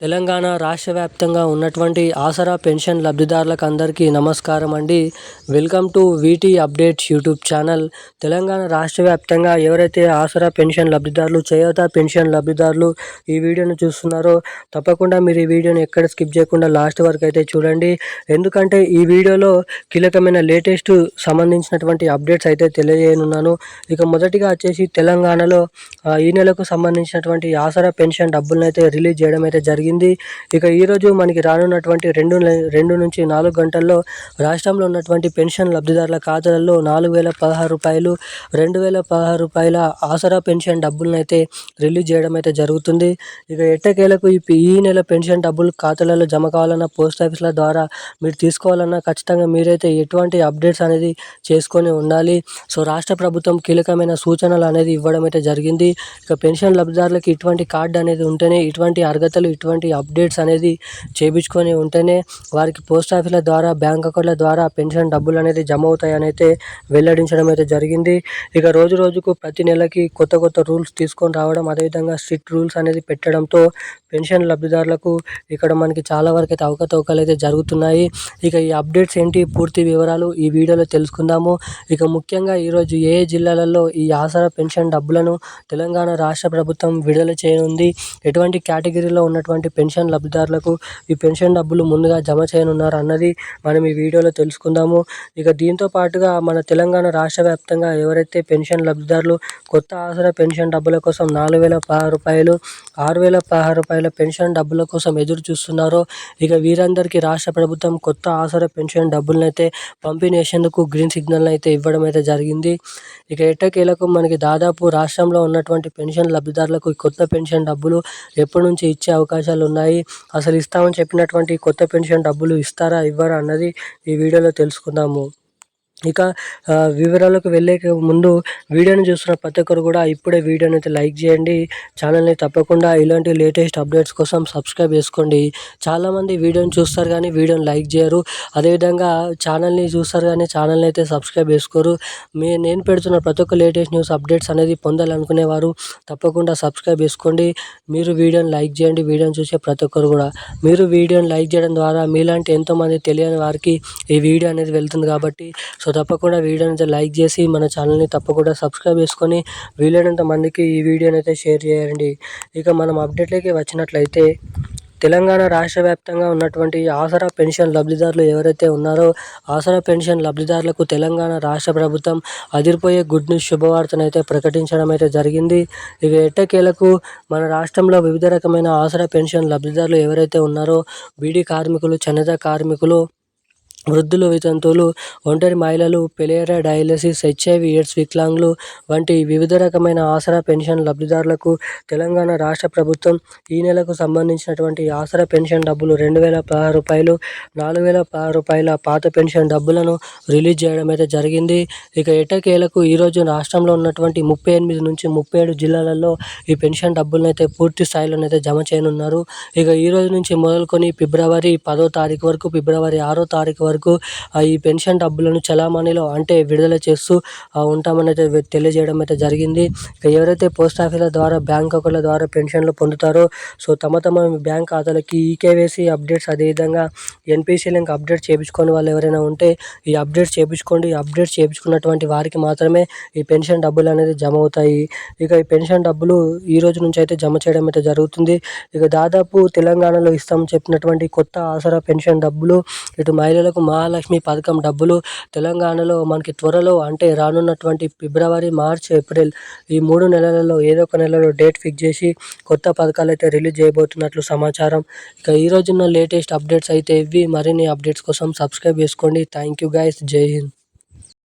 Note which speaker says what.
Speaker 1: తెలంగాణ రాష్ట్ర వ్యాప్తంగా ఉన్నటువంటి ఆసరా పెన్షన్ లబ్ధిదారులకు అందరికీ నమస్కారం అండి. Welcome to వీటీ updates YouTube channel. Telangana రాష్ట్ర వ్యాప్తంగా ఎవరైతే ఆసరా పెన్షన్ లబ్ధిదారులు, చేయూత పెన్షన్ లబ్ధిదారులు ఈ వీడియోను చూస్తున్నారో తప్పకుండా మీరు ఈ వీడియోని ఎక్కడ స్కిప్ చేయకుండా లాస్ట్ వరకు అయితే చూడండి. ఎందుకంటే ఈ వీడియోలో కీలకమైన లేటెస్ట్ సంబంధించినటువంటి అప్డేట్స్ అయితే తెలియజేయనున్నాను. ఇక మొదటిగా వచ్చేసి తెలంగాణలో ఈ నెలకు సంబంధించినటువంటి ఆసరా పెన్షన్ డబ్బులను అయితే రిలీజ్ చేయడం అయితే జరిగింది. ఇక ఈరోజు మనకి రానున్నటువంటి 2 నుంచి 4 గంటల్లో రాష్ట్రంలో ఉన్నటువంటి పెన్షన్ లబ్ధిదారుల ఖాతాలలో 4,016 రూపాయలు, 2,016 రూపాయల ఆసరా పెన్షన్ డబ్బులను అయితే రిలీజ్ చేయడం అయితే జరుగుతుంది. ఇక ఎట్టకేలకు ఈ నెల పెన్షన్ డబ్బులు ఖాతాలలో జమ కావాలన్నా, పోస్ట్ ఆఫీసుల ద్వారా మీరు తీసుకోవాలన్నా ఖచ్చితంగా మీరైతే ఎటువంటి అప్డేట్స్ అనేది చేసుకొని ఉండాలి. సో రాష్ట్ర ప్రభుత్వం కీలకమైన సూచనలు అనేది ఇవ్వడం అయితే జరిగింది. ఇక పెన్షన్ లబ్ధిదారులకు ఇటువంటి కార్డు అనేది ఉంటేనే, ఇటువంటి అర్హతలు, ఇటువంటి అప్డేట్స్ అనేది చేయించుకొని ఉంటేనే వారికి పోస్ట్ ఆఫీసుల ద్వారా, బ్యాంక్ అకౌంట్ల ద్వారా పెన్షన్ డబ్బులు అనేది జమ అవుతాయని అయితే వెల్లడించడం అయితే జరిగింది. ఇక రోజు రోజుకు ప్రతి నెలకి కొత్త రూల్స్ తీసుకొని రావడం, అదేవిధంగా స్ట్రిక్ట్ రూల్స్ అనేది పెట్టడంతో పెన్షన్ లబ్ధిదారులకు ఇక్కడ మనకి చాలా వరకు అయితే అవకతవకలు అయితే జరుగుతున్నాయి. ఇక ఈ అప్డేట్స్ ఏంటి, పూర్తి వివరాలు ఈ వీడియోలో తెలుసుకుందాము. ఇక ముఖ్యంగా ఈరోజు ఏ జిల్లాలలో ఈ ఆసరా పెన్షన్ డబ్బులను తెలంగాణ రాష్ట్ర ప్రభుత్వం విడుదల చేయనుంది, ఎటువంటి కేటగిరీలో ఉన్నటువంటి పెన్షన్ లబ్ధిదారులకు ఈ పెన్షన్ డబ్బులు ముందుగా జమ చేయనున్నారు అన్నది మనం ఈ వీడియోలో తెలుసుకుందాము. ఇక దీంతో పాటుగా మన తెలంగాణ రాష్ట్ర వ్యాప్తంగా ఎవరైతే పెన్షన్ లబ్ధిదారులు కొత్త ఆసరా పెన్షన్ డబ్బుల కోసం 4,016 రూపాయలు, 6,016 రూపాయల పెన్షన్ డబ్బుల కోసం ఎదురు చూస్తున్నారో ఇక వీరందరికీ రాష్ట్ర ప్రభుత్వం కొత్త ఆసరా పెన్షన్ డబ్బులను అయితే పంపిణీ చేసేందుకు గ్రీన్ సిగ్నల్ అయితే ఇవ్వడం అయితే జరిగింది. ఇక ఎట్టకేలకు మనకి దాదాపు రాష్ట్రంలో ఉన్నటువంటి పెన్షన్ లబ్ధిదారులకు కొత్త పెన్షన్ డబ్బులు ఎప్పటి నుంచి ఇచ్చే అవకాశాలు ఉన్నాయి, అసలు ఇస్తామని చెప్పినటువంటి కొత్త పెన్షన్ డబ్బులు ఇస్తారా, ఇవ్వరా అన్నది ఈ వీడియోలో తెలుసుకుందాము. ఇక వివరాలకు వెళ్ళే ముందు వీడియోని చూస్తున్న ప్రతి ఒక్కరు కూడా ఇప్పుడే వీడియోని అయితే లైక్ చేయండి. ఛానల్ని తప్పకుండా ఇలాంటి లేటెస్ట్ అప్డేట్స్ కోసం సబ్స్క్రైబ్ చేసుకోండి. చాలామంది వీడియోని చూస్తారు కానీ వీడియోని లైక్ చేయరు, అదేవిధంగా ఛానల్ని చూస్తారు కానీ ఛానల్ని అయితే సబ్స్క్రైబ్ చేసుకోరు. నేను పెడుతున్న ప్రతి ఒక్క లేటెస్ట్ న్యూస్ అప్డేట్స్ అనేది పొందాలనుకునేవారు తప్పకుండా సబ్స్క్రైబ్ చేసుకోండి. మీరు వీడియోని లైక్ చేయండి. వీడియోని చూసే ప్రతి ఒక్కరు కూడా మీరు వీడియోని లైక్ చేయడం ద్వారా మీలాంటి ఎంతోమంది తెలియని వారికి ఈ వీడియో అనేది వెళ్తుంది కాబట్టి సో తప్పకుండా వీడియోని లైక్ చేసి మన ఛానల్ని తప్పకుండా సబ్స్క్రైబ్ చేసుకొని వీలైనంత మందికి ఈ వీడియోని అయితే షేర్ చేయండి. ఇక మనం అప్డేట్లోకి వచ్చినట్లయితే తెలంగాణ రాష్ట్ర వ్యాప్తంగా ఉన్నటువంటి ఆసరా పెన్షన్ లబ్ధిదారులు ఎవరైతే ఉన్నారో ఆసరా పెన్షన్ లబ్ధిదారులకు తెలంగాణ రాష్ట్ర ప్రభుత్వం అదిరిపోయే గుడ్ న్యూస్ శుభవార్తను అయితే ప్రకటించడం అయితే జరిగింది. ఇక ఎట్టకేలకు మన రాష్ట్రంలో వివిధ రకమైన ఆసరా పెన్షన్ లబ్ధిదారులు ఎవరైతే ఉన్నారో బీడీ కార్మికులు, చేనేత కార్మికులు, వృద్ధులు, వితంతువులు, ఒంటరి మహిళలు, పెలేరియా డయాలసిస్, HIV ఎయిడ్స్ వికలాంగులు వంటి వివిధ రకమైన ఆసరా పెన్షన్ లబ్ధిదారులకు తెలంగాణ రాష్ట్ర ప్రభుత్వం ఈ నెలకు సంబంధించినటువంటి ఆసరా పెన్షన్ డబ్బులు 2,016 రూపాయలు, 4,016 రూపాయల పాత పెన్షన్ డబ్బులను రిలీజ్ చేయడం అయితే జరిగింది. ఇక ఎట్టకేలకు ఈరోజు రాష్ట్రంలో ఉన్నటువంటి 38 నుంచి 37 జిల్లాలలో ఈ పెన్షన్ డబ్బులను అయితే పూర్తి స్థాయిలోనైతే జమ చేయనున్నారు. ఇక ఈ రోజు నుంచి మొదలుకొని ఫిబ్రవరి 10వ తారీఖు వరకు, ఫిబ్రవరి 6వ తారీఖు వరకు ఈ పెన్షన్ డబ్బులను చలామణిలో అంటే విడుదల చేస్తూ ఉంటామని అయితే తెలియజేయడం అయితే జరిగింది. ఇక ఎవరైతే పోస్ట్ ఆఫీసుల ద్వారా, బ్యాంక్ అకౌంట్ల ద్వారా పెన్షన్లు పొందుతారో సో తమ బ్యాంక్ ఖాతాలకి ఈకేవైసీ అప్డేట్స్, అదేవిధంగా ఎన్పిసి లింక్ అప్డేట్ చేయించుకొని వాళ్ళు ఎవరైనా ఉంటే ఈ అప్డేట్స్ చేయించుకోండి. ఈ అప్డేట్స్ చేయించుకున్నటువంటి వారికి మాత్రమే ఈ పెన్షన్ డబ్బులు అనేది జమ అవుతాయి. ఇక ఈ పెన్షన్ డబ్బులు ఈ రోజు నుంచి అయితే జమ చేయడం అయితే జరుగుతుంది. ఇక దాదాపు తెలంగాణలో ఇస్తామని చెప్పినటువంటి కొత్త ఆసరా పెన్షన్ డబ్బులు, ఇటు మహిళలకు మహాలక్ష్మి పథకం డబ్బులు తెలంగాణలో మనకి త్వరలో అంటే రానున్నటువంటి ఫిబ్రవరి, మార్చ్, ఏప్రిల్ ఈ 3 నెలలలో ఏదో ఒక నెలలో డేట్ ఫిక్స్ చేసి కొత్త పథకాలు అయితే రిలీజ్ చేయబోతున్నట్లు సమాచారం. ఇక ఈ రోజున్న లేటెస్ట్ అప్డేట్స్ అయితే ఇవి. మరిన్ని అప్డేట్స్ కోసం సబ్స్క్రైబ్ చేసుకోండి. Thank you guys. జై హింద్.